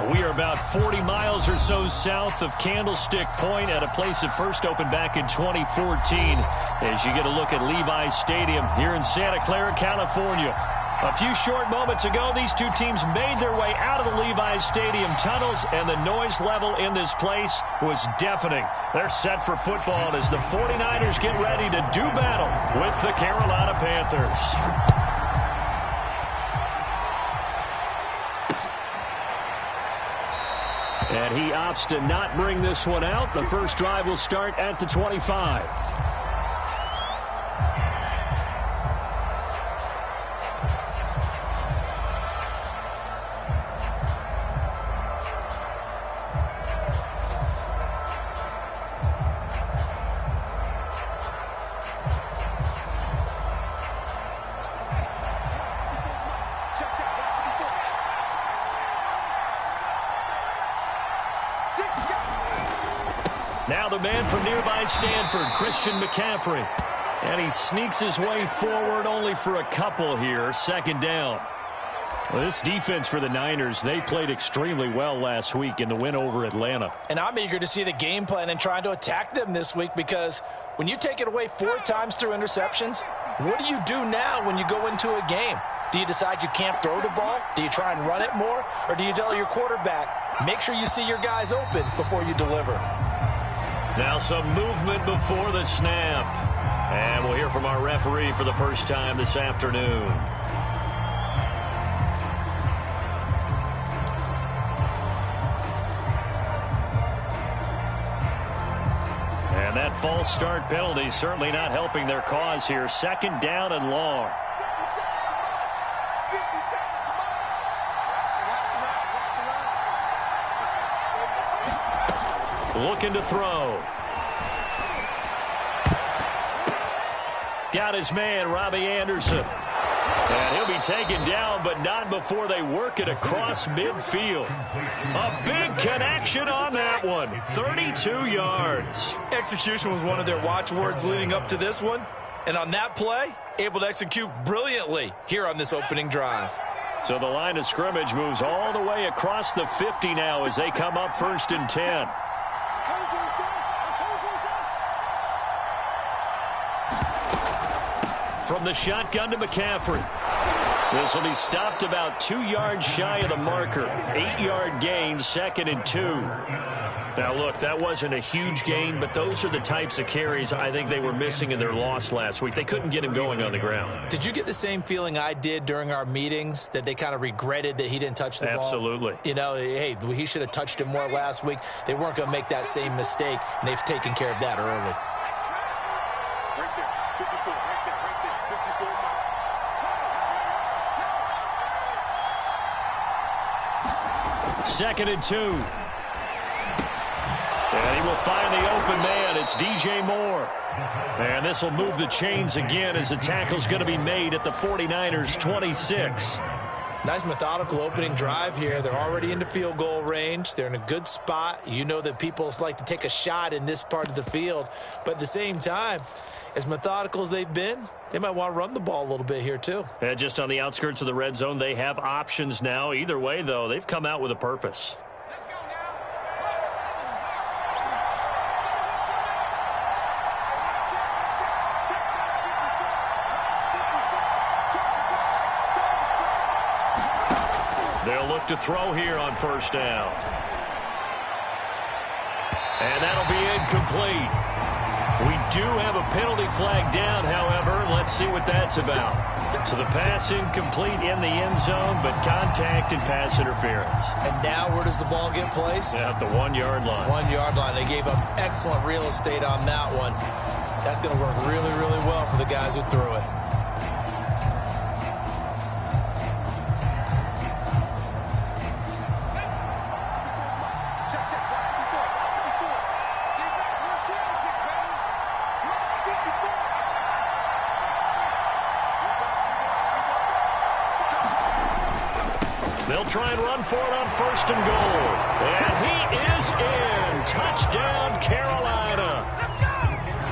We are about 40 miles or so south of Candlestick Point at a place that first opened back in 2014 as you get a look at Levi's Stadium here in Santa Clara, California. A few short moments ago, these two teams made their way out of the Levi's Stadium tunnels, and the noise level in this place was deafening. They're set for football as the 49ers get ready to do battle with the Carolina Panthers. And he opts to not bring this one out. The first drive will start at the 25. Now the man from nearby Stanford, Christian McCaffrey. And he sneaks his way forward only for a couple here. Second down. Well, this defense for the Niners, they played extremely well last week in the win over Atlanta. And I'm eager to see the game plan and trying to attack them this week, because when you take it away 4 times through interceptions, what do you do now when you go into a game? Do you decide you can't throw the ball? Do you try and run it more? Or do you tell your quarterback, make sure you see your guys open before you deliver? Now some movement before the snap. And we'll hear from our referee for the first time this afternoon. And that false start penalty certainly not helping their cause here. Second down and long. Looking to throw. Got his man, Robbie Anderson. And he'll be taken down, but not before they work it across midfield. A big connection on that one. 32 yards. Execution was one of their watchwords leading up to this one. And on that play, able to execute brilliantly here on this opening drive. So the line of scrimmage moves all the way across the 50 now as they come up 1st and 10. From the shotgun to McCaffrey. This will be stopped about 2 yards shy of the marker. 8-yard gain, 2nd and 2. Now, look, that wasn't a huge gain, but those are the types of carries I think they were missing in their loss last week. They couldn't get him going on the ground. Did you get the same feeling I did during our meetings, that they kind of regretted that he didn't touch the ball? Absolutely. You know, hey, he should have touched it more last week. They weren't going to make that same mistake, and they've taken care of that early. Second and 2. And he will find the open man. It's DJ Moore. And this will move the chains again as the tackle's going to be made at the 49ers 26. Nice methodical opening drive here. They're already into field goal range. They're in a good spot. You know that people like to take a shot in this part of the field. But at the same time, as methodical as they've been, they might want to run the ball a little bit here too. And just on the outskirts of the red zone, they have options now. Either way, though, they've come out with a purpose. They'll look to throw here on 1st down. And that'll be incomplete. We do have a penalty flag down, however. Let's see what that's about. So the pass incomplete in the end zone, but contact and pass interference. And now where does the ball get placed? At the 1-yard line. 1-yard line. They gave up excellent real estate on that one. That's going to work really, really well for the guys who threw it. They'll try and run for it on 1st and goal. And he is in. Touchdown, Carolina.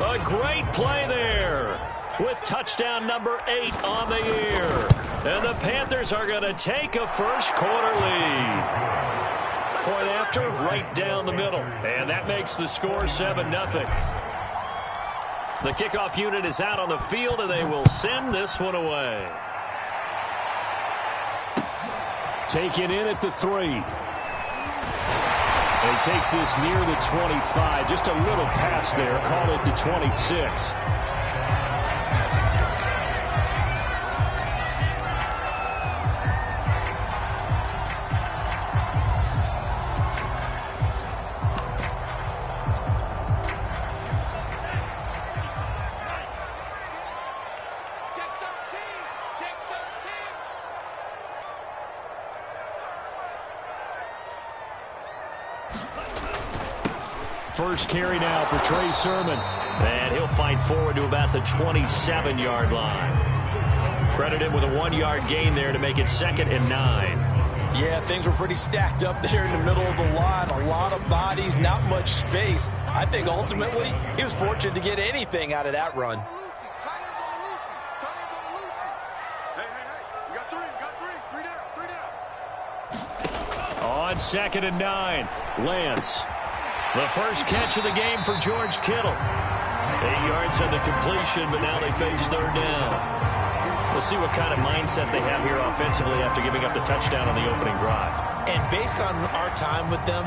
A great play there with touchdown number 8 on the year. And the Panthers are going to take a first quarter lead. Point after, right down the middle. And that makes the score 7-0. The kickoff unit is out on the field, and they will send this one away. Taken in at the 3. And he takes this near the 25. Just a little pass there. Call it the 26. First carry now for Trey Sermon. And he'll fight forward to about the 27-yard line. Credit him with a 1-yard gain there to make it 2nd and 9. Yeah, things were pretty stacked up there in the middle of the line. A lot of bodies, not much space. I think ultimately he was fortunate to get anything out of that run. On 2nd and 9, Lance. The first catch of the game for George Kittle. 8 yards on the completion, but now they face 3rd down. We'll see what kind of mindset they have here offensively after giving up the touchdown on the opening drive. And based on our time with them,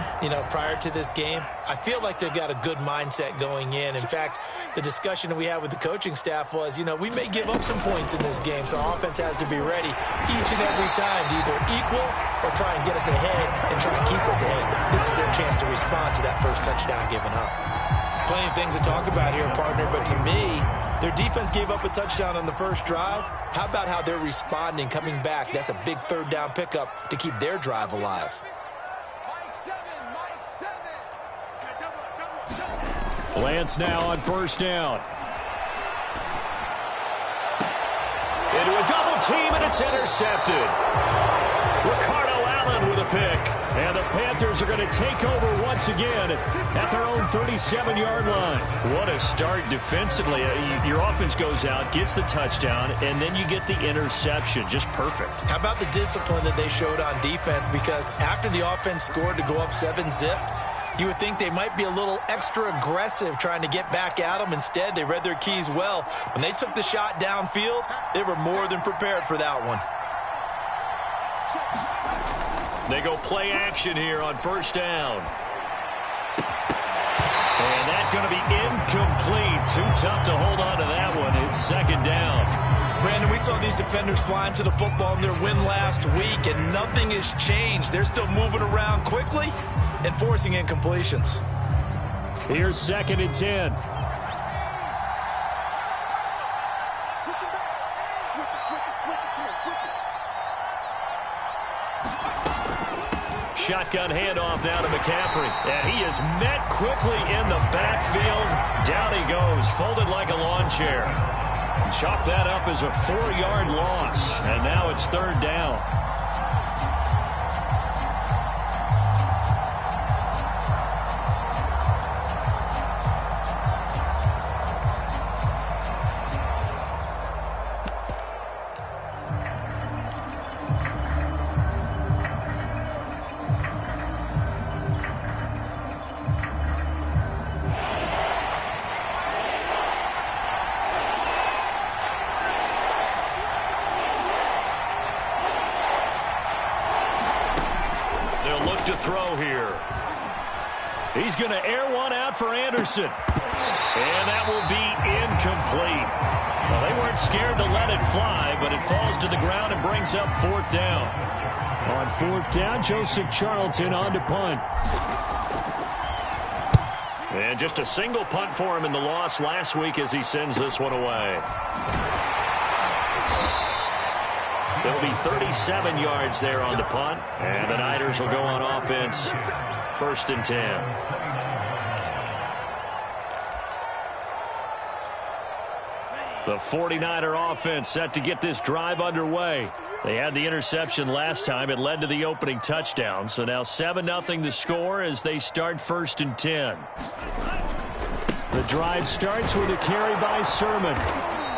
prior to this game, I feel like they've got a good mindset going in. In fact, the discussion that we had with the coaching staff was, we may give up some points in this game, so our offense has to be ready each and every time to either equal or try and get us ahead and try and keep us ahead. This is their chance to respond to that first touchdown given up. Plenty of things to talk about here, partner, but to me, their defense gave up a touchdown on the first drive. How about how they're responding, coming back? That's a big 3rd down pickup to keep their drive alive. Lance now on 1st down. Into a double team, and it's intercepted. Ricardo Allen with a pick. And the Panthers are going to take over once again at their own 37-yard line. What a start defensively. Your offense goes out, gets the touchdown, and then you get the interception. Just perfect. How about the discipline that they showed on defense? Because after the offense scored to go up 7-zip, you would think they might be a little extra aggressive trying to get back at them. Instead, they read their keys well. When they took the shot downfield, they were more than prepared for that one. They go play action here on 1st down. And that's going to be incomplete. Too tough to hold on to that one. It's 2nd down. Brandon, we saw these defenders flying to the football in their win last week, and nothing has changed. They're still moving around quickly and forcing incompletions. Here's 2nd and 10. Shotgun handoff now to McCaffrey. And he is met quickly in the backfield. Down he goes, folded like a lawn chair. Chalk that up as a 4-yard loss. And now it's 3rd down. To throw here. He's going to air one out for Anderson. And that will be incomplete. Well, they weren't scared to let it fly, but it falls to the ground and brings up 4th down. On 4th down, Joseph Charlton on to punt. And just a single punt for him in the loss last week as he sends this one away. There'll be 37 yards there on the punt, and the Niners will go on offense 1st and 10. The 49er offense set to get this drive underway. They had the interception last time. It led to the opening touchdown. So now 7-0 the score as they start 1st and 10. The drive starts with a carry by Sermon.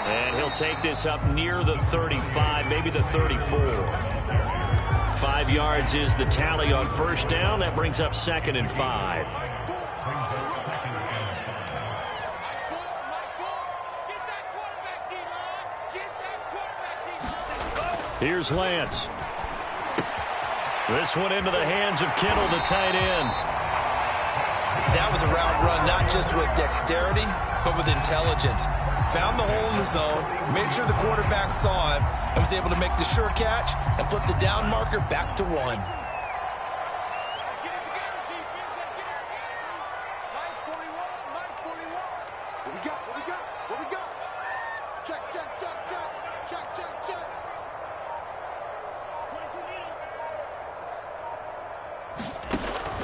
And he'll take this up near the 35, maybe the 34. 5 yards is the tally on first down. That brings up 2nd and 5. Here's Lance. This one into the hands of Kittle, the tight end. That was a route run not just with dexterity, but with intelligence. Found the hole in the zone, made sure the quarterback saw him, and was able to make the sure catch and flip the down marker back to 1.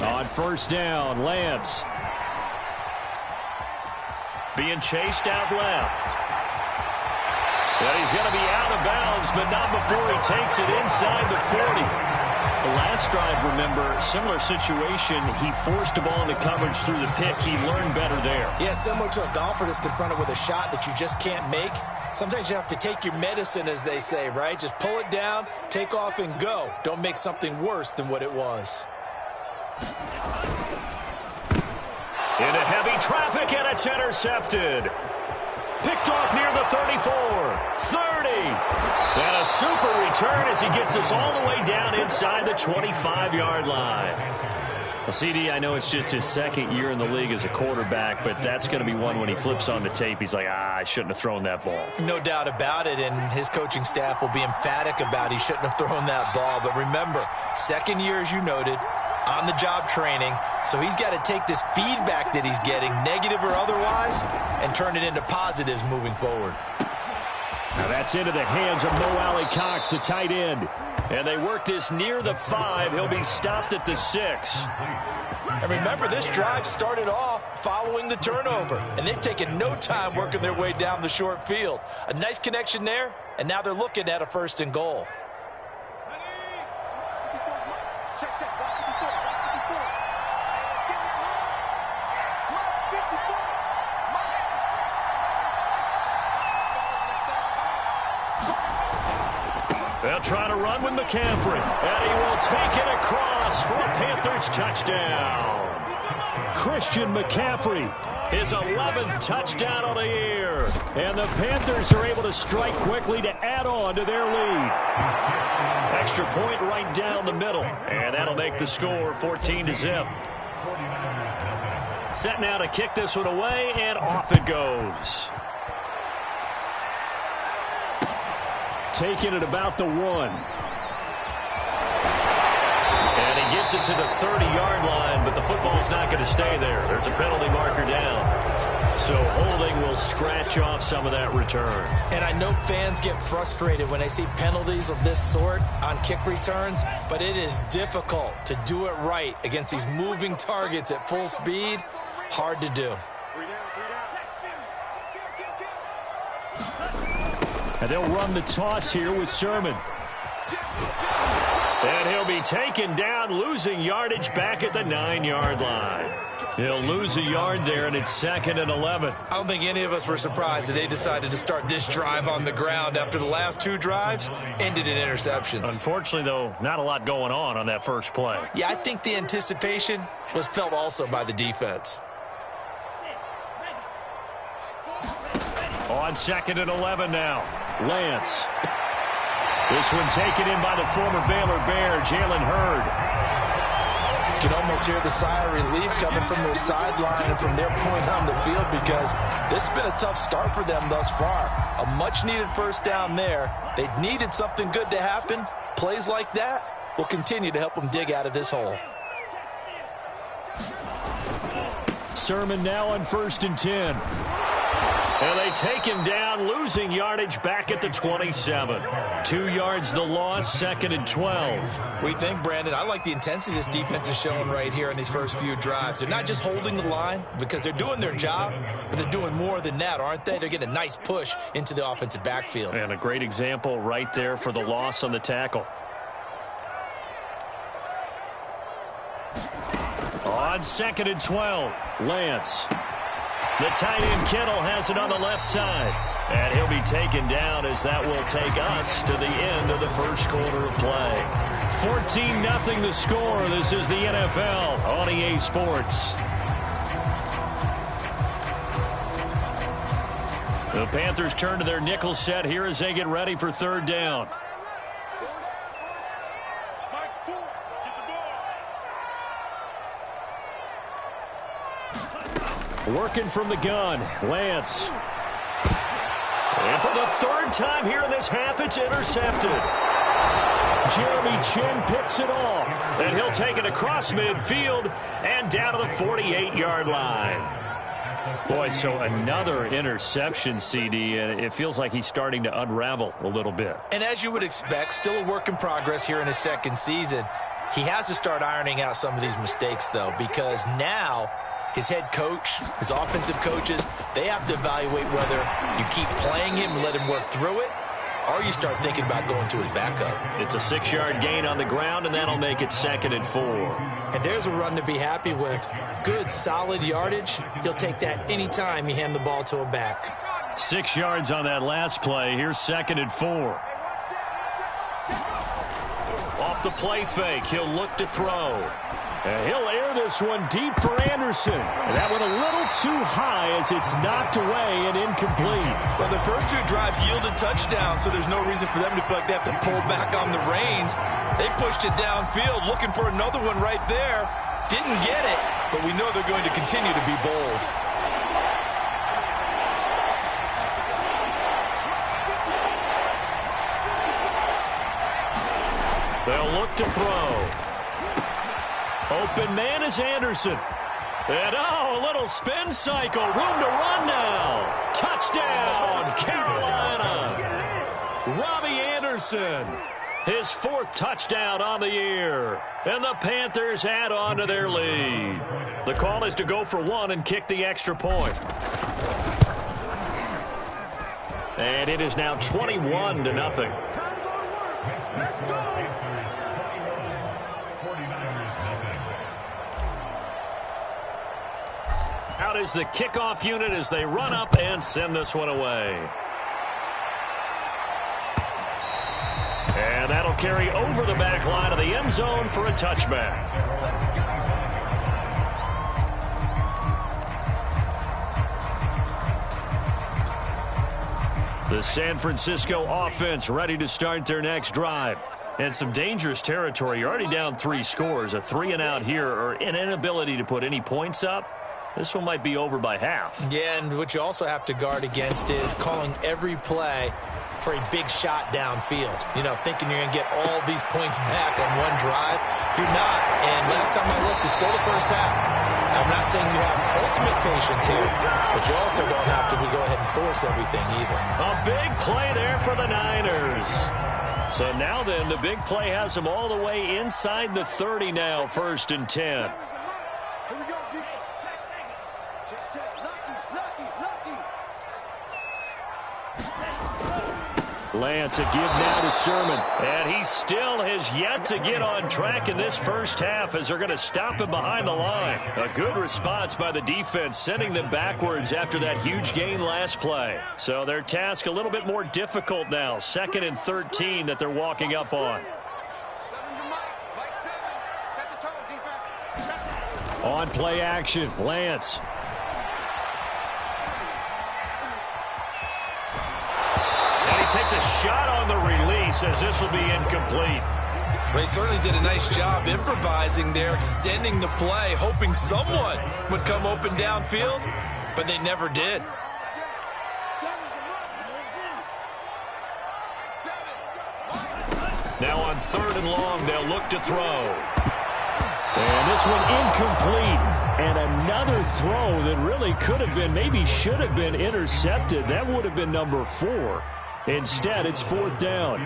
On first down, Lance. Being chased out left. Well, he's going to be out of bounds, but not before he takes it inside the 40. The last drive, remember, similar situation. He forced a ball into coverage through the pick. He learned better there. Yeah, similar to a golfer that's confronted with a shot that you just can't make. Sometimes you have to take your medicine, as they say, right? Just pull it down, take off, and go. Don't make something worse than what it was. Into heavy traffic, and it's intercepted. Picked off near the 34, 30. And a super return as he gets us all the way down inside the 25-yard line. Well, CD, I know it's just his 2nd year in the league as a quarterback, but that's going to be one when he flips on the tape. He's like, I shouldn't have thrown that ball. No doubt about it, and his coaching staff will be emphatic about he shouldn't have thrown that ball. But remember, 2nd year, as you noted, on-the-job training, so he's got to take this feedback that he's getting, negative or otherwise, and turn it into positives moving forward. Now that's into the hands of Mo Alley-Cox, the tight end. And they work this near the 5. He'll be stopped at the 6. And remember, this drive started off following the turnover, and they've taken no time working their way down the short field. A nice connection there, and now they're looking at a 1st and goal. They'll try to run with McCaffrey, and he will take it across for a Panthers touchdown. Christian McCaffrey, his 11th touchdown on the year. And the Panthers are able to strike quickly to add on to their lead. Extra point right down the middle, and that'll make the score 14-0. Set now to kick this one away, and off it goes. Taking it about the 1. And he gets it to the 30-yard line, but the football's not going to stay there. There's a penalty marker down. So holding will scratch off some of that return. And I know fans get frustrated when they see penalties of this sort on kick returns, but it is difficult to do it right against these moving targets at full speed. Hard to do. And they'll run the toss here with Sermon. And he'll be taken down, losing yardage back at the 9-yard line. He'll lose a yard there, and it's 2nd and 11. I don't think any of us were surprised that they decided to start this drive on the ground after the last 2 drives ended in interceptions. Unfortunately, though, not a lot going on that first play. Yeah, I think the anticipation was felt also by the defense. On 2nd and 11 now. Lance. This one taken in by the former Baylor Bear, Jalen Hurd. You can almost hear the sigh of relief coming from their sideline and from their point on the field, because this has been a tough start for them thus far. A much-needed 1st down there. They needed something good to happen. Plays like that will continue to help them dig out of this hole. Sermon now on 1st and 10. And they take him down, losing yardage back at the 27. 2 yards the loss, 2nd and 12. We think, Brandon, I like the intensity this defense is showing right here in these first few drives. They're not just holding the line because they're doing their job, but they're doing more than that, aren't they? They're getting a nice push into the offensive backfield. And a great example right there for the loss on the tackle. On 2nd and 12, Lance. The tight end Kittle has it on the left side. And he'll be taken down as that will take us to the end of the first quarter of play. 14-0 the score. This is the NFL on EA Sports. The Panthers turn to their nickel set here as they get ready for third down. Working from the gun, Lance. And for the third time here in this half, it's intercepted. Jeremy Chin picks it off, and he'll take it across midfield and down to the 48-yard line. Boy, so another interception, CD, and it feels like he's starting to unravel a little bit. And as you would expect, still a work in progress here in his second season. He has to start ironing out some of these mistakes, though, because now his head coach, his offensive coaches, they have to evaluate whether you keep playing him and let him work through it, or you start thinking about going to his backup. It's a 6-yard gain on the ground, and that'll make it 2nd and 4. And there's a run to be happy with. Good, solid yardage. He'll take that anytime you hand the ball to a back. 6 yards on that last play. Here's 2nd and 4. Off the play fake, he'll look to throw. And he'll air this one deep for Anderson. And that one a little too high as it's knocked away and incomplete. Well, the first 2 drives yielded touchdowns, so there's no reason for them to feel like they have to pull back on the reins. They pushed it downfield, looking for another one right there. Didn't get it, but we know they're going to continue to be bold. They'll look to throw. Open man is Anderson. And a little spin cycle. Room to run now. Touchdown, Carolina. Robbie Anderson. His 4th touchdown on the year. And the Panthers add on to their lead. The call is to go for 1 and kick the extra point. And it is now 21-0. Out is the kickoff unit as they run up and send this one away. And that'll carry over the back line of the end zone for a touchback. The San Francisco offense ready to start their next drive. And some dangerous territory. You're already down 3 scores. A 3-and-out here or an inability to put any points up. This one might be over by half. Yeah, and what you also have to guard against is calling every play for a big shot downfield. You know, thinking you're going to get all these points back on one drive. You're not. And last time I looked, it's still the first half. I'm not saying you have ultimate patience here, but you also don't have to go ahead and force everything either. A big play there for the Niners. So now then, the big play has them all the way inside the 30 now, 1st and 10. Here we go, D. Check. Lance, a give now to Sermon. And he still has yet to get on track in this first half as they're going to stop him behind the line. A good response by the defense, sending them backwards after that huge gain last play. So their task a little bit more difficult now. 2nd and 13 that they're walking up on. On play action, Lance. And he takes a shot on the release as this will be incomplete. They certainly did a nice job improvising there, extending the play, hoping someone would come open downfield, but they never did. Now on 3rd and long, they'll look to throw. And this one incomplete. And another throw that really could have been, maybe should have been intercepted. That would have been number 4. Instead, it's 4th down.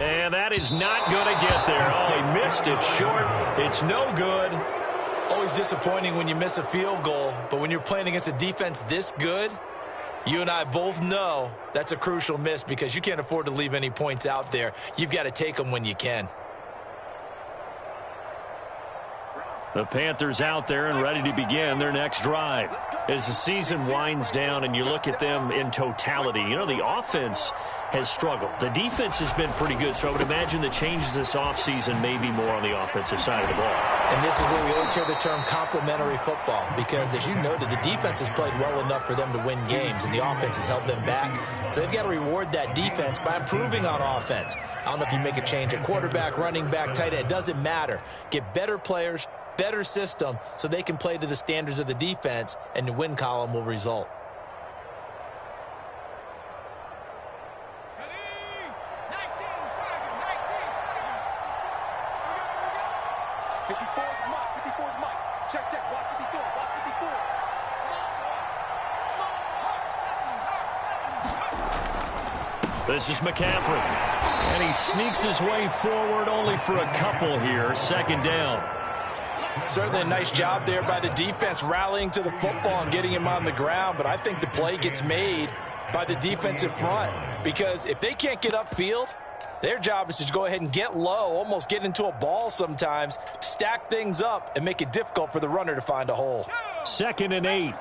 And that is not going to get there. Oh, he missed it short. It's no good. Always disappointing when you miss a field goal, but when you're playing against a defense this good, you and I both know that's a crucial miss because you can't afford to leave any points out there. You've got to take them when you can. The Panthers out there and ready to begin their next drive. As the season winds down and you look at them in totality, you know, the offense has struggled. The defense has been pretty good, so I would imagine the changes this offseason may be more on the offensive side of the ball. And this is where we always hear the term complementary football, because as you noted, the defense has played well enough for them to win games, and the offense has held them back. So they've got to reward that defense by improving on offense. I don't know if you make a change at quarterback, running back, tight end. It doesn't matter. Get better players, better system, so they can play to the standards of the defense, and the win column will result. This is McCaffrey, and he sneaks his way forward only for a couple here. Second down. Certainly a nice job there by the defense rallying to the football and getting him on the ground, but I think the play gets made by the defensive front, because if they can't get upfield, their job is to go ahead and get low, almost get into a ball sometimes, stack things up, and make it difficult for the runner to find a hole. 2nd and 8.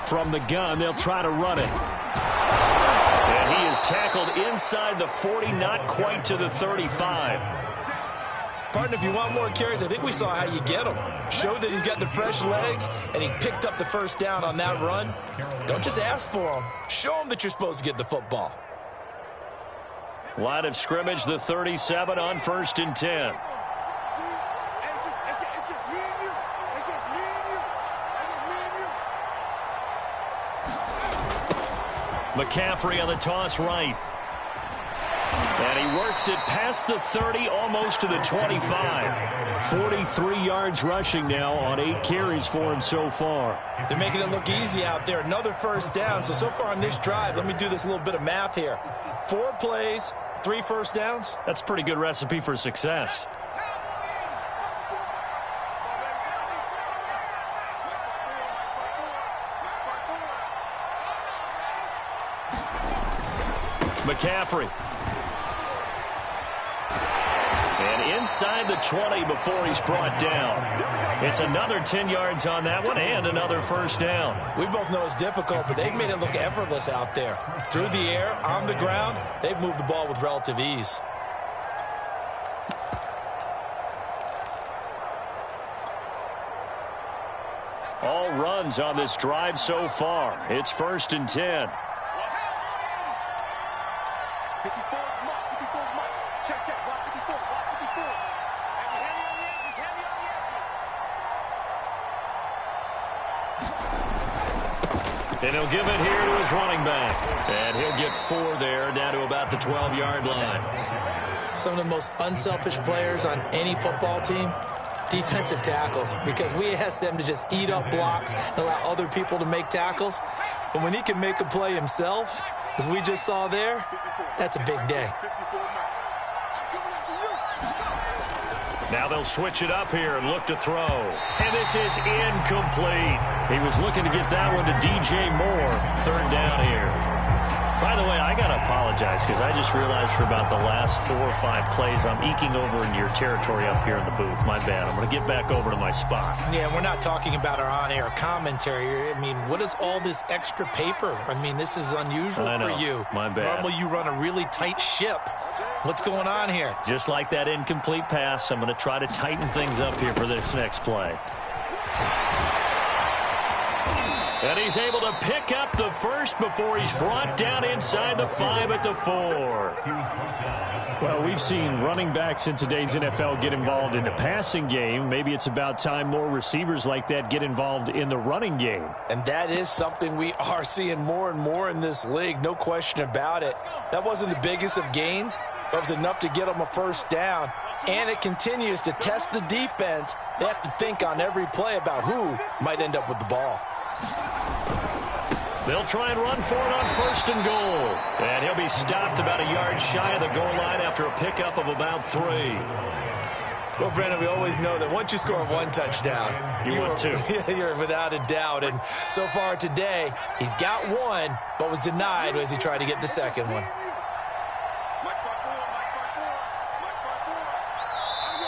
From the gun, they'll try to run it. And he is tackled inside the 40, not quite to the 35. Partner, if you want more carries, I think we saw how you get him. Showed that he's got the fresh legs, and he picked up the first down on that run. Don't just ask for him. Show him that you're supposed to get the football. Line of scrimmage, the 37 on 1st and 10. McCaffrey on the toss right. And he works it past the 30, almost to the 25. 43 yards rushing now on 8 carries for him so far. They're making it look easy out there. Another first down. So far on this drive, let me do this little bit of math here. 4 plays, 3 first downs. That's a pretty good recipe for success. McCaffrey. And inside the 20 before he's brought down. It's another 10 yards on that one and another first down. We both know it's difficult, but they've made it look effortless out there. Through the air, on the ground, they've moved the ball with relative ease. All runs on this drive so far. It's 1st and 10. 54 mark, 54 mark. Check, check, block 54, block 54. Heavy on the edges, heavy on the edges. And he'll give it here to his running back. And he'll get 4 there, down to about the 12-yard line. Some of the most unselfish players on any football team, defensive tackles, because we ask them to just eat up blocks and allow other people to make tackles. But when he can make a play himself, as we just saw there, that's a big day. Now they'll switch it up here and look to throw. And this is incomplete. He was looking to get that one to DJ Moore. 3rd down here. By the way, I got to apologize because I just realized for about the last 4 or 5 plays I'm eking over into your territory up here in the booth. My bad. I'm going to get back over to my spot. Yeah, we're not talking about our on-air commentary. I mean, what is all this extra paper? I mean, this is unusual for you. My bad. Normally you run a really tight ship. What's going on here? Just like that incomplete pass, I'm going to try to tighten things up here for this next play. And he's able to pick up the first before he's brought down inside the 5 at the 4. Well, we've seen running backs in today's NFL get involved in the passing game. Maybe it's about time more receivers like that get involved in the running game. And that is something we are seeing more and more in this league, no question about it. That wasn't the biggest of gains, but it was enough to get them a first down. And it continues to test the defense. They have to think on every play about who might end up with the ball. They'll try and run for it on 1st and goal. And he'll be stopped about a yard shy of the goal line after a pickup of about 3. Well, Brandon, we always know that once you score one touchdown, you're without a doubt. And so far today, he's got one, but was denied as he tried to get the second one.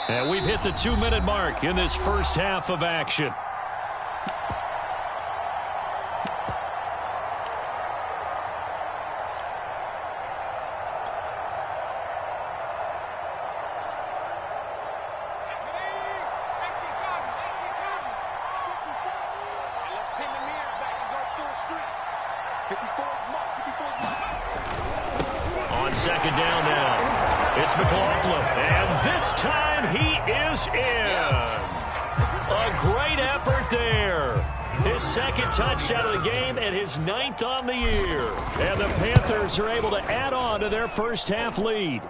And we've hit the 2-minute mark in this first half of action. On second down now, it's McLaughlin, and this time he is in. Yes. A great effort there. His second touchdown of the game and his 9th on the year. And the Panthers are able to add on to their first half lead.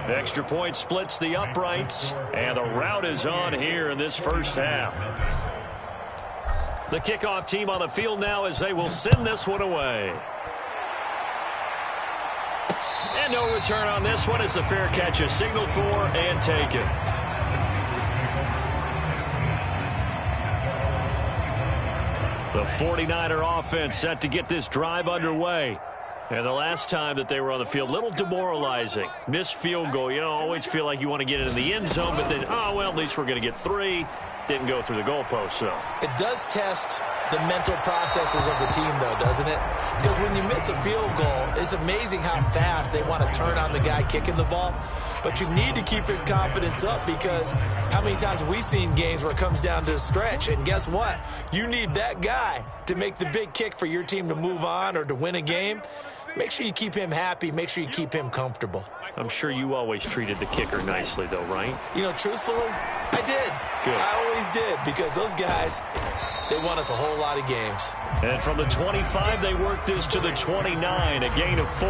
Extra point splits the uprights, and the route is on here in this first half. The kickoff team on the field now as they will send this one away. And no return on this one as the fair catch is signaled for and taken. The 49er offense set to get this drive underway. And the last time that they were on the field, a little demoralizing. Missed field goal. You know, always feel like you want to get it in the end zone, but then, oh, well, at least we're going to get 3. Didn't go through the goalpost, so. It does test the mental processes of the team, though, doesn't it? Because when you miss a field goal, it's amazing how fast they want to turn on the guy kicking the ball. But you need to keep his confidence up, because how many times have we seen games where it comes down to a stretch? And guess what? You need that guy to make the big kick for your team to move on or to win a game. Make sure you keep him happy. Make sure you keep him comfortable. I'm sure you always treated the kicker nicely, though, right? You know, truthfully, I did. Good. I always did, because those guys, they won us a whole lot of games. And from the 25, they worked this to the 29, a gain of 4.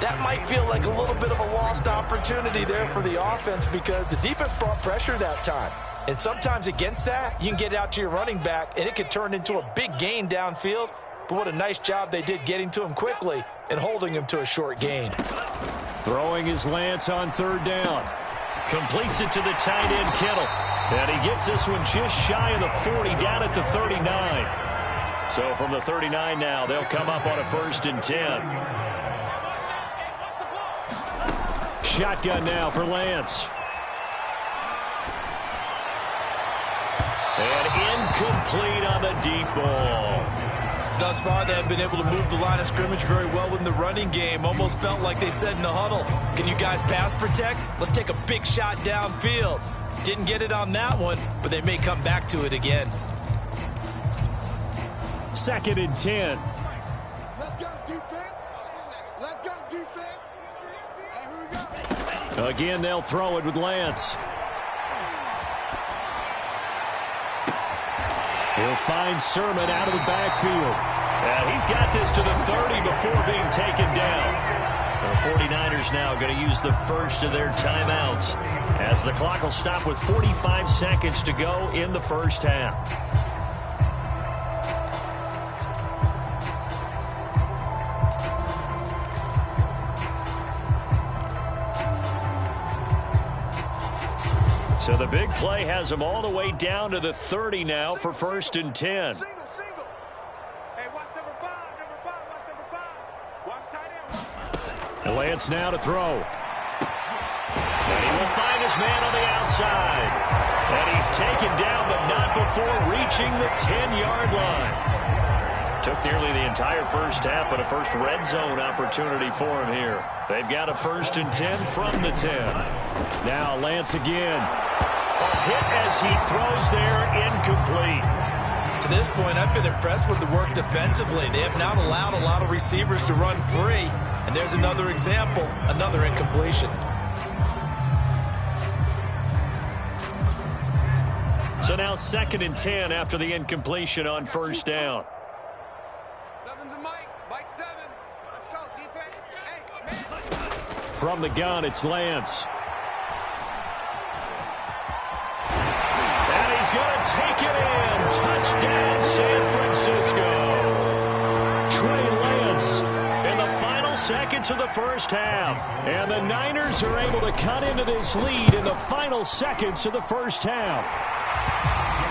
That might feel like a little bit of a lost opportunity there for the offense, because the defense brought pressure that time. And sometimes against that, you can get out to your running back, and it could turn into a big gain downfield. But what a nice job they did getting to him quickly and holding him to a short gain. Throwing his Lance on 3rd down. Completes it to the tight end, Kittle. And he gets this one just shy of the 40, down at the 39. So from the 39 now, they'll come up on a 1st and 10. Shotgun now for Lance. And incomplete on the deep ball. Thus far, they have been able to move the line of scrimmage very well in the running game. Almost felt like they said in the huddle, can you guys pass protect? Let's take a big shot downfield. Didn't get it on that one, but they may come back to it again. 2nd and 10. Let's go, defense. Let's go, defense. Hey, here we go. Again, they'll throw it with Lance. He'll find Sermon out of the backfield. And he's got this to the 30 before being taken down. The 49ers now going to use the first of their timeouts, as the clock will stop with 45 seconds to go in the first half. So the big play has them all the way down to the 30 now for 1st and 10. Single. Hey, watch number 5, watch number 5. Watch tight end. Lance now to throw. And he will find his man on the outside. And he's taken down, but not before reaching the 10-yard line. Took nearly the entire first half, but a first red zone opportunity for him here. They've got a 1st and 10 from the 10. Now Lance again. A hit as he throws there, incomplete. To this point, I've been impressed with the work defensively. They have not allowed a lot of receivers to run free. And there's another example, another incompletion. So now 2nd and 10 after the incompletion on 1st down. 7's a Mike. Mike 7. Let's go, defense. Hey, man. From the gun, it's Lance. And he's going to take it in. Touchdown, San Francisco. Trey Lance in the final seconds seconds of the first half. And the Niners are able to cut into this lead in the final seconds of the first half.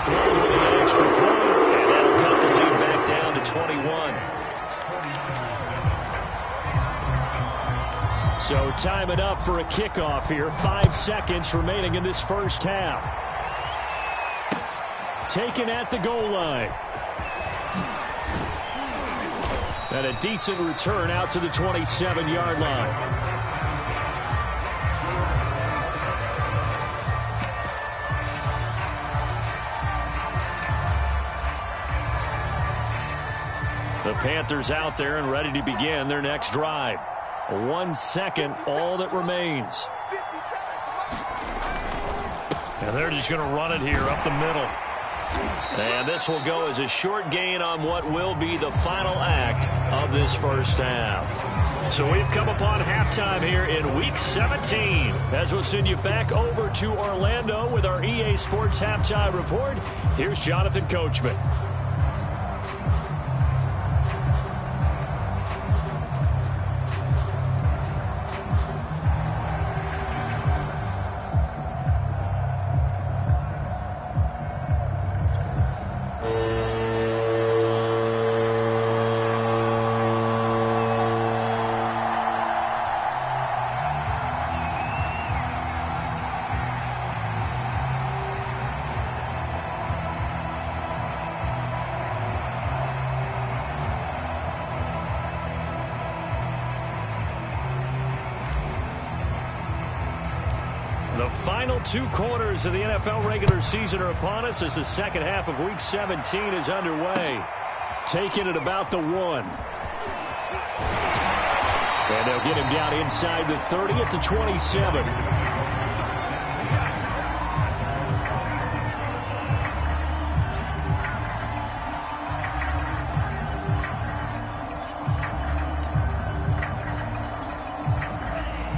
With the extra point, and that'll cut the lead back down to 21. So time enough for a kickoff here. 5 seconds remaining in this first half. Taken at the goal line. And a decent return out to the 27-yard line. The Panthers out there and ready to begin their next drive. 1 second, all that remains. And they're just going to run it here up the middle. And this will go as a short gain on what will be the final act of this first half. So we've come upon halftime here in Week 17. As we'll send you back over to Orlando with our EA Sports Halftime Report, here's Jonathan Coachman. The final 2 quarters of the NFL regular season are upon us as the second half of Week 17 is underway. Taking it about the 1. And they'll get him down inside the 30 at the 27.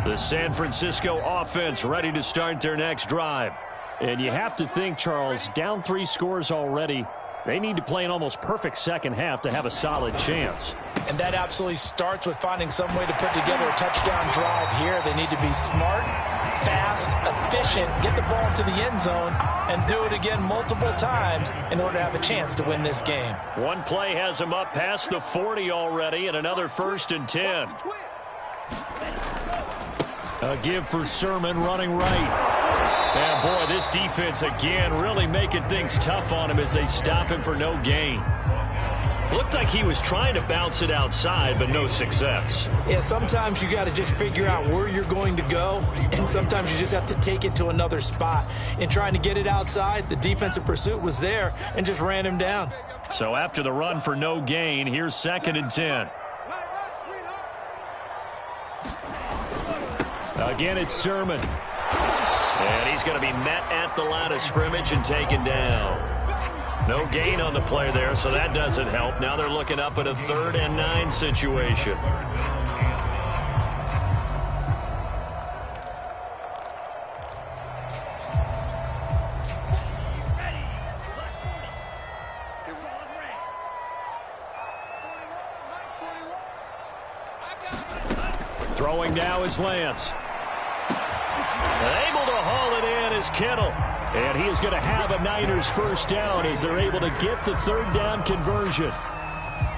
The San Francisco offense ready to start their next drive. And you have to think, Charles, down 3 scores already. They need to play an almost perfect second half to have a solid chance. And that absolutely starts with finding some way to put together a touchdown drive here. They need to be smart, fast, efficient, get the ball into the end zone, and do it again multiple times in order to have a chance to win this game. One play has them up past the 40 already, and another 1st and 10. A give for Sermon running right. And boy, this defense again really making things tough on him as they stop him for no gain. Looked like he was trying to bounce it outside, but no success. Yeah, sometimes you got to just figure out where you're going to go, and sometimes you just have to take it to another spot. In trying to get it outside, the defensive pursuit was there and just ran him down. So after the run for no gain, here's 2nd and 10. Again, it's Sermon. And he's going to be met at the line of scrimmage and taken down. No gain on the play there, so that doesn't help. Now they're looking up at a 3rd and 9 situation. Throwing now is Lance. And able to haul it in is Kittle. And he is going to have a Niners first down as they're able to get the 3rd down conversion.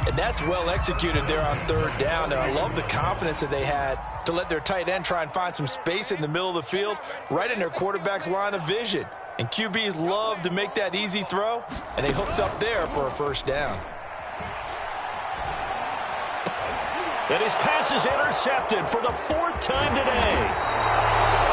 And that's well executed there on 3rd down. And I love the confidence that they had to let their tight end try and find some space in the middle of the field, right in their quarterback's line of vision. And QBs love to make that easy throw, and they hooked up there for a first down. And his pass is intercepted for the 4th time today.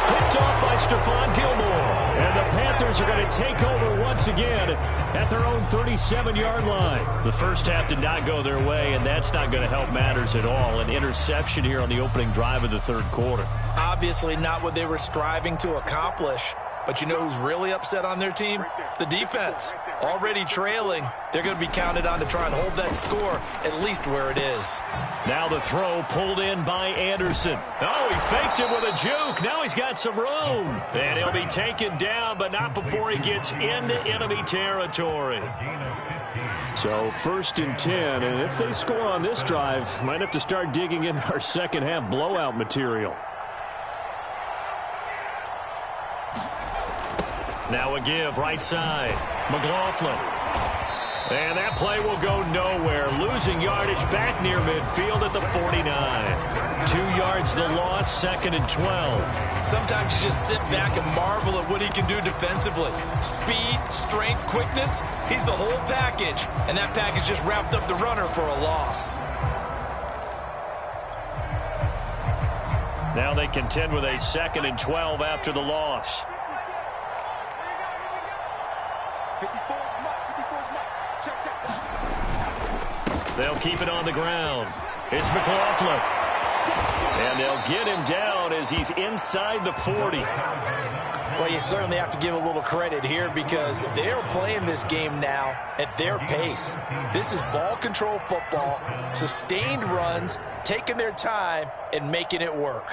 Picked off by Stephon Gilmore. And the Panthers are going to take over once again at their own 37-yard line. The first half did not go their way, and that's not going to help matters at all. An interception here on the opening drive of the 3rd quarter. Obviously not what they were striving to accomplish. But you know who's really upset on their team? The defense. already trailing. They're going to be counted on to try and hold that score at least where it is. Now the throw pulled in by Anderson. Oh, he faked it with a juke. Now he's got some room. And he'll be taken down, but not before he gets into enemy territory. So 1st and 10, and if they score on this drive, might have to start digging in our second half blowout material. Now a give, right side. McLaughlin. And that play will go nowhere. Losing yardage back near midfield at the 49. 2 yards the loss, 2nd and 12. Sometimes you just sit back and marvel at what he can do defensively. Speed, strength, quickness. He's the whole package. And that package just wrapped up the runner for a loss. Now they contend with a 2nd and 12 after the loss. 54's mark. Check. They'll keep it on the ground. It's McLaughlin. And they'll get him down as he's inside the 40. Well, you certainly have to give a little credit here because they're playing this game now at their pace. This is ball control football, sustained runs, taking their time and making it work.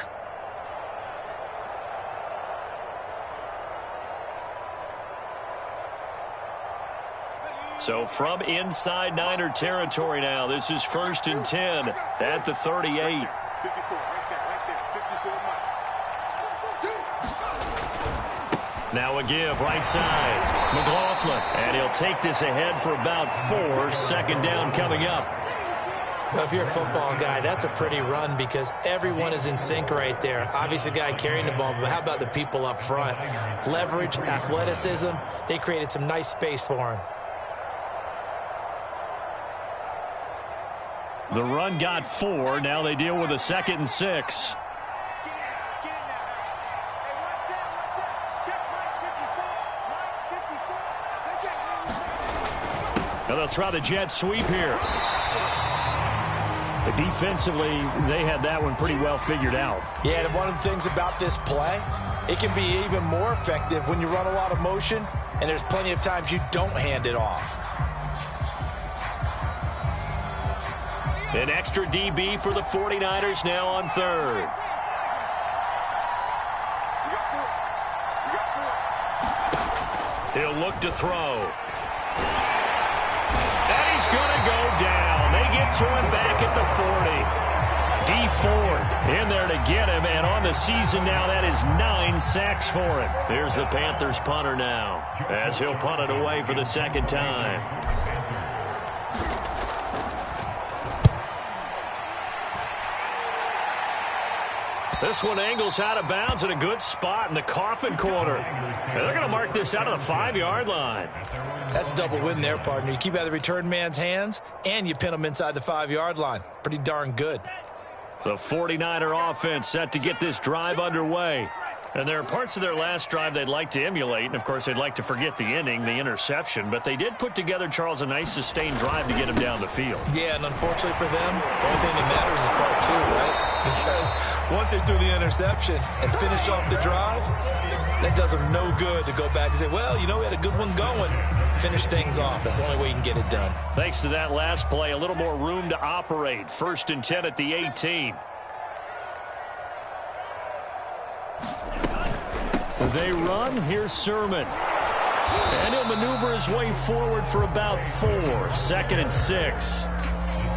So from inside Niner territory now, this is 1st and 10 at the 38. 54, right there. 54 mark. Now a give, right side. McLaughlin, and he'll take this ahead for about 4. 2nd down coming up. Well, if you're a football guy, that's a pretty run because everyone is in sync right there. Obviously, the guy carrying the ball, but how about the people up front? Leverage, athleticism, they created some nice space for him. The run got 4. Now they deal with a 2nd and 6. Now they'll try the jet sweep here. But defensively, they had that one pretty well figured out. Yeah, and one of the things about this play, it can be even more effective when you run a lot of motion, and there's plenty of times you don't hand it off. An extra DB for the 49ers now on 3rd. He'll look to throw. And he's going to go down. They get to him back at the 40. D Ford in there to get him, and on the season now, that is 9 sacks for him. Here's the Panthers punter now, as he'll punt it away for the 2nd time. This one angles out of bounds in a good spot in the coffin corner. And they're going to mark this out of the 5-yard line. That's a double win there, partner. You keep out of the return man's hands, and you pin him inside the 5-yard line. Pretty darn good. The 49er offense set to get this drive underway. And there are parts of their last drive they'd like to emulate. And, of course, they'd like to forget the inning, the interception. But they did put together, Charles, a nice sustained drive to get him down the field. Yeah, and unfortunately for them, the only thing that matters is part 2, right? Because once they threw the interception and finished off the drive, that does them no good to go back and say, well, you know, we had a good one going. Finish things off. That's the only way you can get it done. Thanks to that last play, a little more room to operate. 1st and 10 at the 18. They run. Here's Sermon. And he'll maneuver his way forward for about 4. 2nd and 6.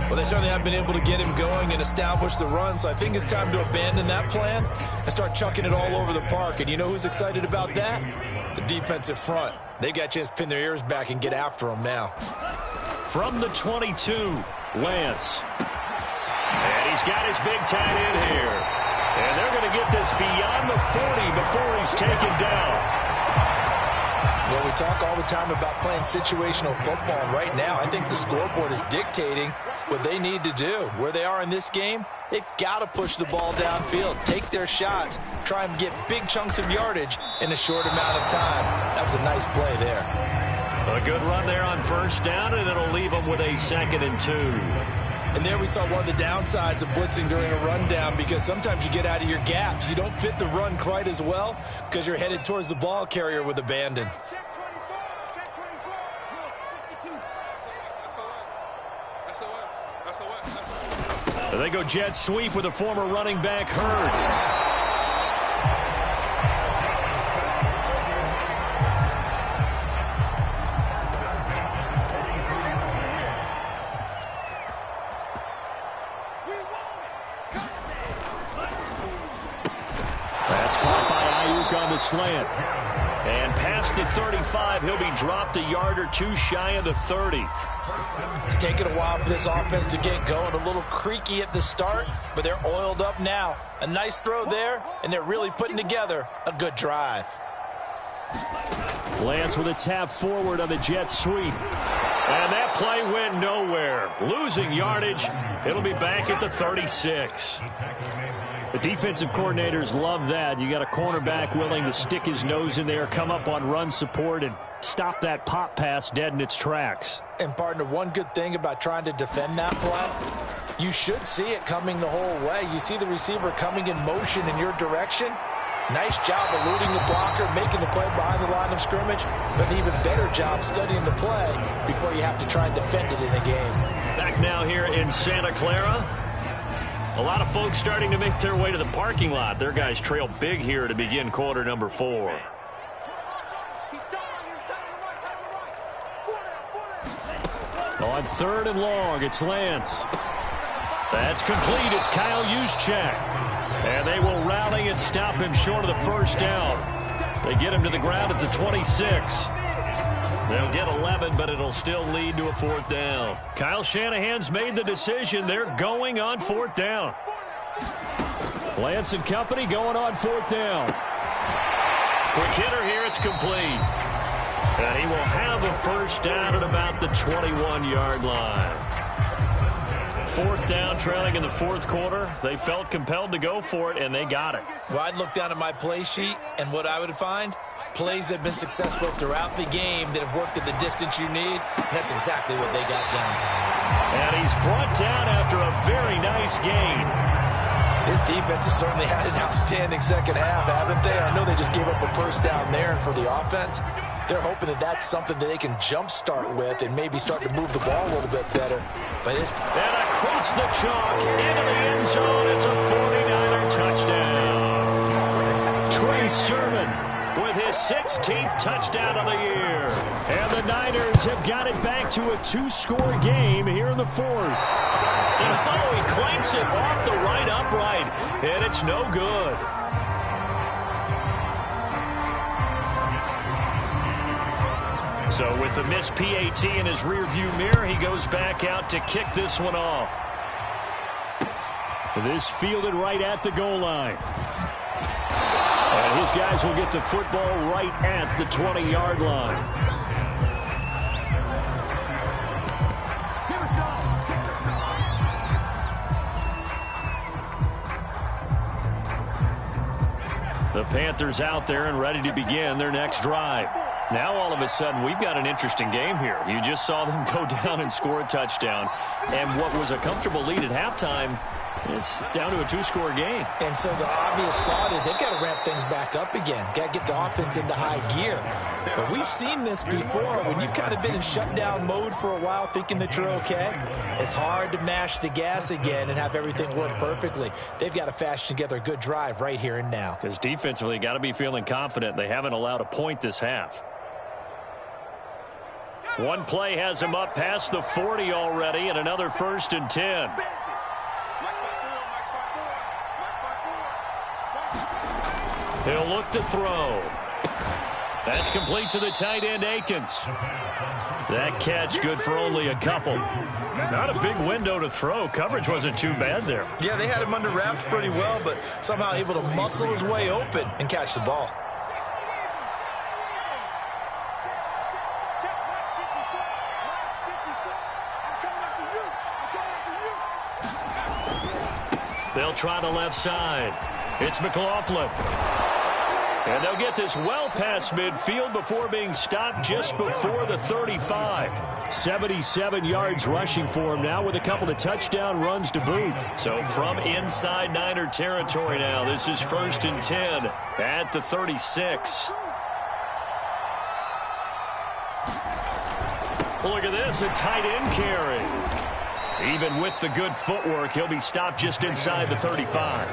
Well, they certainly have been able to get him going and establish the run, so I think it's time to abandon that plan and start chucking it all over the park. And you know who's excited about that? The defensive front. They got a chance to pin their ears back and get after him now. From the 22, Lance. And he's got his big tight end here. And they're going to get this beyond the 40 before he's taken down. Well, we talk all the time about playing situational football, and right now I think the scoreboard is dictating what they need to do. Where they are in this game, they've got to push the ball downfield, take their shots, try and get big chunks of yardage in a short amount of time. That was a nice play there. A good run there on 1st down, and it'll leave them with a 2nd and 2. And there we saw one of the downsides of blitzing during a rundown, because sometimes you get out of your gaps. You don't fit the run quite as well because you're headed towards the ball carrier with abandon. They go jet sweep with a former running back Hurd. That's caught by Ayuk on the slant. And past the 35, he'll be dropped a yard or two shy of the 30. It's taken a while for this offense to get going. A little creaky at the start, but they're oiled up now. A nice throw there, and they're really putting together a good drive. Lance with a tap forward on the jet sweep. And that play went nowhere. Losing yardage. It'll be back at the 36. The defensive coordinators love that. You got a cornerback willing to stick his nose in there, come up on run support, and stop that pop pass dead in its tracks. And, partner, one good thing about trying to defend that play, you should see it coming the whole way. You see the receiver coming in motion in your direction. Nice job eluding the blocker, making the play behind the line of scrimmage, but an even better job studying the play before you have to try and defend it in a game. Back now here in Santa Clara. A lot of folks starting to make their way to the parking lot. Their guys trail big here to begin quarter number 4. On 3rd and long, it's Lance. That's complete. It's Kyle Juszczyk. And they will rally and stop him short of the first down. They get him to the ground at the 26. They'll get 11, but it'll still lead to a 4th down. Kyle Shanahan's made the decision. They're going on 4th down. Lance and company going on 4th down. Quick hitter here. It's complete. And he will have a first down at about the 21-yard line. 4th down, trailing in the 4th quarter. They felt compelled to go for it, and they got it. Well, I'd look down at my play sheet, and what I would find, plays that have been successful throughout the game that have worked at the distance you need, and that's exactly what they got done. And he's brought down after a very nice gain. This defense has certainly had an outstanding second half, haven't they? I know they just gave up a first down there, and for the offense, they're hoping that that's something that they can jumpstart with and maybe start to move the ball a little bit better. But it's... And across the chalk into the end zone. It's a 49er touchdown. Trey Sermon with his 16th touchdown of the year. And the Niners have got it back to a 2-score game here in the 4th. And he clanks it off the right upright, and it's no good. So with the missed PAT in his rearview mirror, he goes back out to kick this one off. This fielded right at the goal line. And his guys will get the football right at the 20-yard line. The Panthers out there and ready to begin their next drive. Now, all of a sudden, we've got an interesting game here. You just saw them go down and score a touchdown. And what was a comfortable lead at halftime, it's down to a 2-score game. And so the obvious thought is they've got to ramp things back up again. Got to get the offense into high gear. But we've seen this before. When you've kind of been in shutdown mode for a while thinking that you're okay, it's hard to mash the gas again and have everything work perfectly. They've got to fashion together a good drive right here and now. Because defensively, got to be feeling confident. They haven't allowed a point this half. One play has him up past the 40 already, and another 1st and 10. He'll look to throw. That's complete to the tight end, Akins. That catch good for only a couple. Not a big window to throw. Coverage wasn't too bad there. Yeah, they had him under wraps pretty well, but somehow able to muscle his way open and catch the ball. They'll try the left side. It's McLaughlin. And they'll get this well past midfield before being stopped just before the 35. 77 yards rushing for him now with a couple of touchdown runs to boot. So from inside Niner territory now, this is 1st and 10 at the 36. Look at this, a tight end carry. Even with the good footwork, he'll be stopped just inside the 35.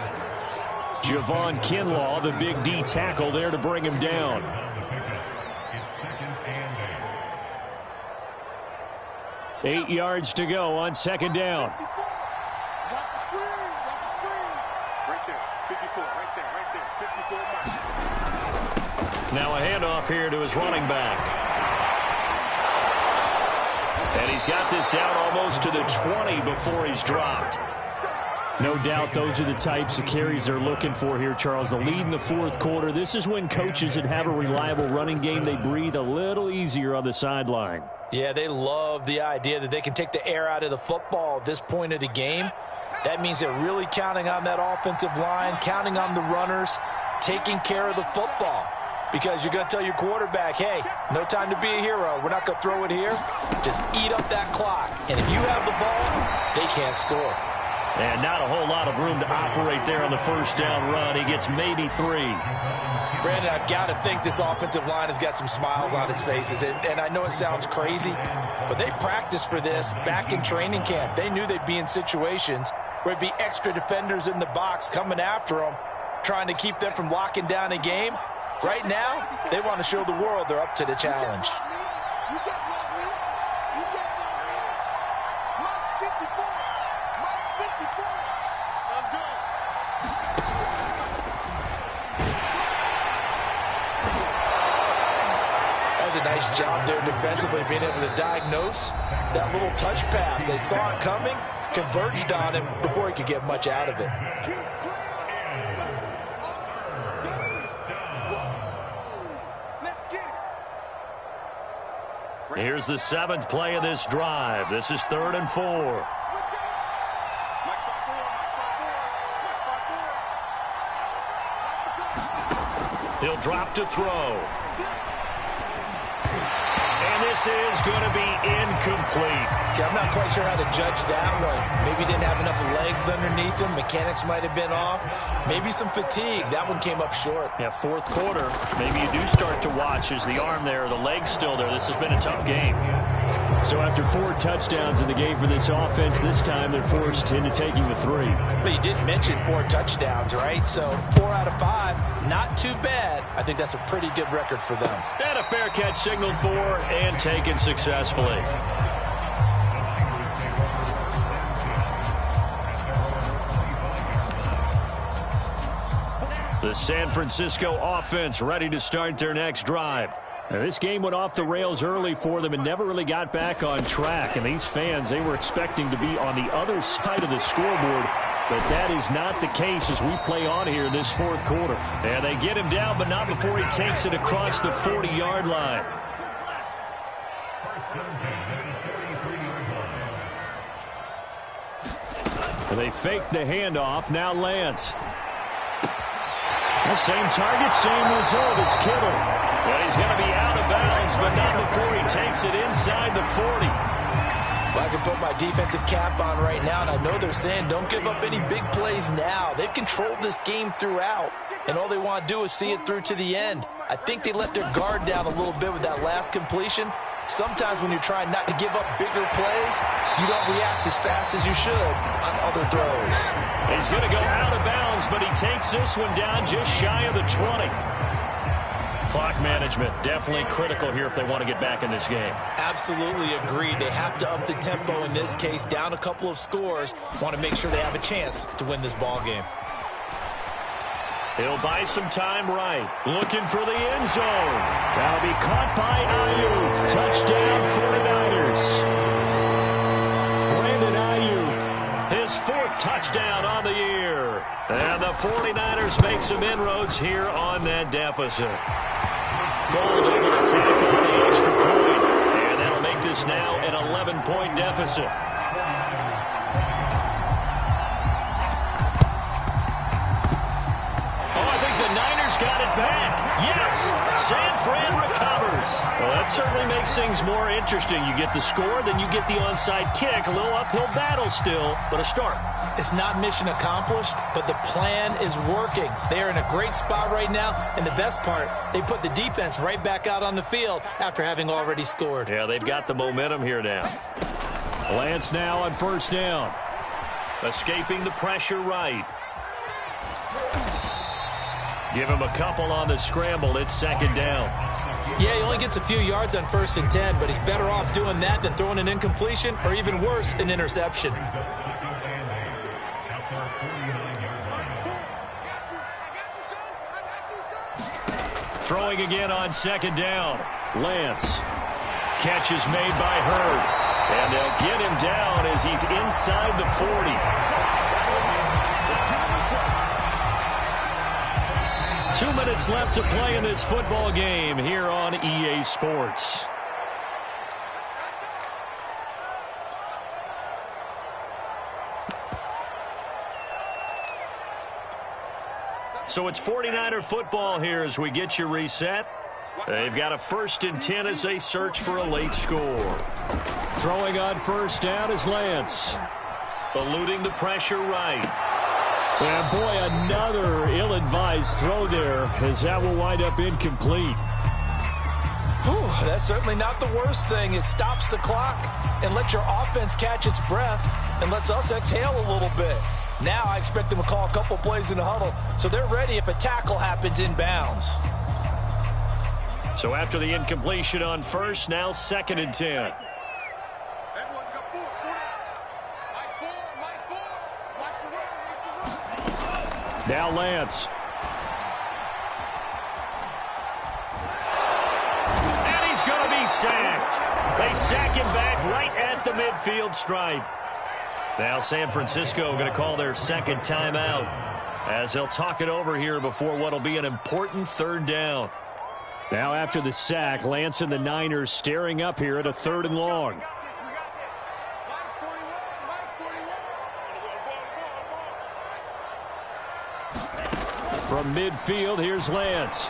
Javon Kinlaw, the big D tackle there to bring him down. Eight yards to go on second down. Watch the screen. Watch the screen. Right there. 54. Right there. 54. Now a handoff here to his running back. And he's got this down almost to the 20 before he's dropped. No doubt those are the types of carries they're looking for here, Charles. The lead in the fourth quarter. This is when coaches that have a reliable running game, they breathe a little easier on the sideline. Yeah, they love the idea that they can take the air out of the football at this point of the game. That means they're really counting on that offensive line, counting on the runners, taking care of the football. Because you're going to tell your quarterback, hey, no time to be a hero. We're not going to throw it here. Just eat up that clock. And if you have the ball, they can't score. And not a whole lot of room to operate there on the first down run. He gets maybe 3. Brandon, I've got to think this offensive line has got some smiles on its faces. And I know it sounds crazy, but they practiced for this back in training camp. They knew they'd be in situations where it'd be extra defenders in the box coming after them, trying to keep them from locking down a game. Right now, they want to show the world they're up to the challenge. You get blocked, man. You get blocked, man. Mike 54. Mike 54. Let's go. That's a nice job there defensively, being able to diagnose that little touch pass. They saw it coming, converged on him before he could get much out of it. Here's the 7th play of this drive. This is 3rd and 4. He'll drop to throw. And this is going to be incomplete. See, I'm not quite sure how to judge that one. Maybe he didn't have enough legs underneath him. Mechanics might have been off. Maybe some fatigue. That one came up short. Yeah, fourth quarter. Maybe you do start to watch as the arm there, the leg's still there. This has been a tough game. So after 4 touchdowns in the game for this offense, this time they're forced into taking the 3. But you did mention 4 touchdowns, right? So 4 out of 5, not too bad. I think that's a pretty good record for them. And a fair catch signaled for and taken successfully. The San Francisco offense ready to start their next drive. Now, this game went off the rails early for them and never really got back on track. And these fans, they were expecting to be on the other side of the scoreboard. But that is not the case as we play on here in this fourth quarter. And they get him down, but not before he takes it across the 40-yard line. They fake the handoff. Now Lance. The same target, same result. It's Kittle. Well, he's going to be out of bounds, but not before he takes it inside the 40. Well, I can put my defensive cap on right now, and I know they're saying don't give up any big plays now. They've controlled this game throughout, and all they want to do is see it through to the end. I think they let their guard down a little bit with that last completion. Sometimes when you're trying not to give up bigger plays, you don't react as fast as you should on other throws. He's going to go out of bounds, but he takes this one down just shy of the 20. Clock management definitely critical here if they want to get back in this game. Absolutely agreed. They have to up the tempo in this case, down a couple of scores. Want to make sure they have a chance to win this ball game. He'll buy some time right. Looking for the end zone. That'll be caught by Ayuk. Touchdown 49ers. Brandon Ayuk, his 4th touchdown on the year. And the 49ers make some inroads here on that deficit. Gold able to tack on the extra point. And that'll make this now an 11-point deficit. Got it back. Yes, San Fran recovers. Well, that certainly makes things more interesting. You get the score, then you get the onside kick. A little uphill battle still, but a start. It's not mission accomplished, but the plan is working. They are in a great spot right now, and the best part, they put the defense right back out on the field after having already scored. Yeah, they've got the momentum here now. Lance now on first down. Escaping the pressure right. Give him a couple on the scramble. It's second down. Yeah, he only gets a few yards on 1st and 10, but he's better off doing that than throwing an incompletion or even worse, an interception. Throwing again on second down. Lance. Catch is made by Hurd. And they'll get him down as he's inside the 40. 2 minutes left to play in this football game here on EA Sports. So it's 49er football here as we get you reset. They've got a 1st and 10 as they search for a late score. Throwing on first down is Lance. Eluding the pressure right. And boy, another ill-advised throw there as that will wind up incomplete. Whew, that's certainly not the worst thing. It stops the clock and lets your offense catch its breath and lets us exhale a little bit. Now I expect them to call a couple plays in the huddle so they're ready if a tackle happens inbounds. So after the incompletion on first, now 2nd and 10. Now Lance. And he's going to be sacked. They sack him back right at the midfield stripe. Now San Francisco going to call their 2nd timeout as they'll talk it over here before what will be an important 3rd down. Now after the sack, Lance and the Niners staring up here at a 3rd and long. From midfield, here's Lance.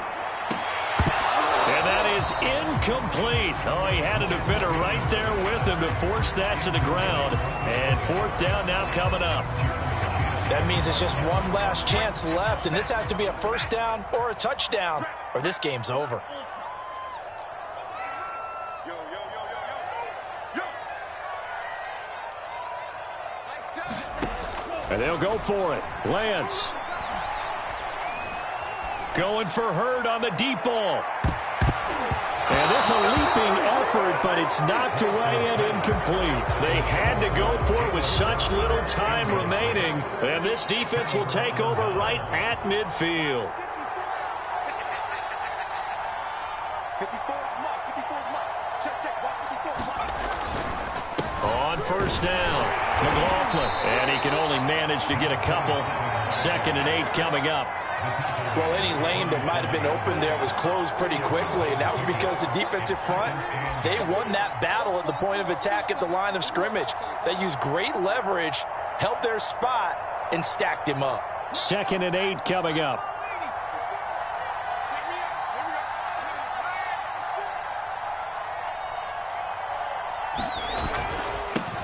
And that is incomplete. Oh, he had a defender right there with him to force that to the ground. And 4th down now coming up. That means it's just one last chance left, and this has to be a 1st down or a touchdown, or this game's over. And they'll go for it. Lance. Going for Hurd on the deep ball. And this a leaping effort, but it's knocked away and incomplete. They had to go for it with such little time remaining. And this defense will take over right at midfield. On 1st down, McLaughlin. And he can only manage to get a couple. 2nd and 8 coming up. Well, any lane that might have been open there was closed pretty quickly, and that was because the defensive front, they won that battle at the point of attack at the line of scrimmage. They used great leverage, held their spot, and stacked him up. 2nd and 8 coming up.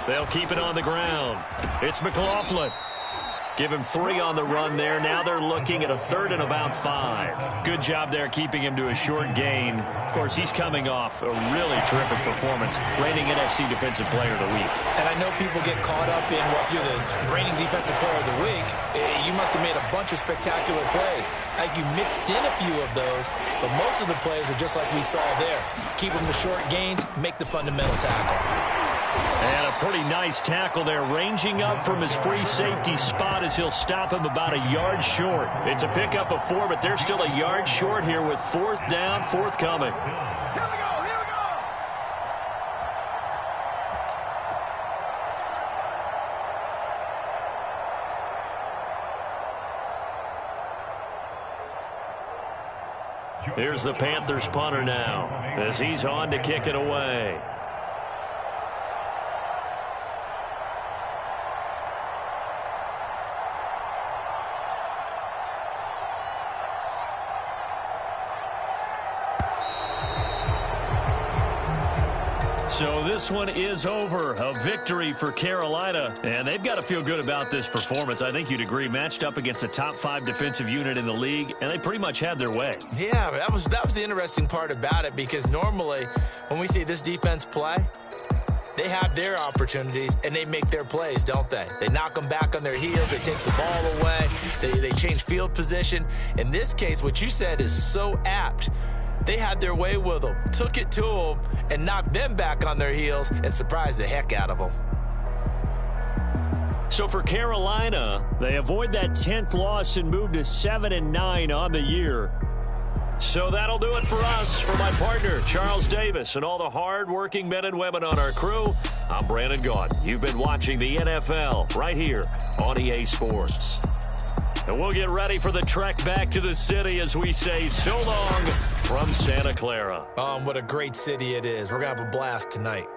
They'll keep it on the ground. It's McLaughlin. Give him 3 on the run there. Now they're looking at a 3rd and about 5. Good job there keeping him to a short gain. Of course, he's coming off a really terrific performance, reigning NFC Defensive Player of the Week. And I know people get caught up in, well, if you're the reigning Defensive Player of the Week, you must have made a bunch of spectacular plays. Like you mixed in a few of those, but most of the plays are just like we saw there. Keep them to short gains, make the fundamental tackle. And a pretty nice tackle there, ranging up from his free safety spot as he'll stop him about a yard short. It's a pickup of 4, but they're still a yard short here with 4th down, forthcoming. Here's the Panthers punter now as he's on to kick it away. So this one is over. A victory for Carolina. And they've got to feel good about this performance. I think you'd agree. Matched up against the top 5 defensive unit in the league. And they pretty much had their way. Yeah, that was the interesting part about it. Because normally when we see this defense play, they have their opportunities, and they make their plays, don't they? They knock them back on their heels. They take the ball away. They change field position. In this case, what you said is so apt. They had their way with them, took it to them, and knocked them back on their heels and surprised the heck out of them. So for Carolina, they avoid that 10th loss and move to 7-9 on the year. So that'll do it for us. For my partner, Charles Davis, and all the hard-working men and women on our crew, I'm Brandon Gaudin. You've been watching the NFL right here on EA Sports. And we'll get ready for the trek back to the city as we say so long from Santa Clara. What a great city it is. We're going to have a blast tonight.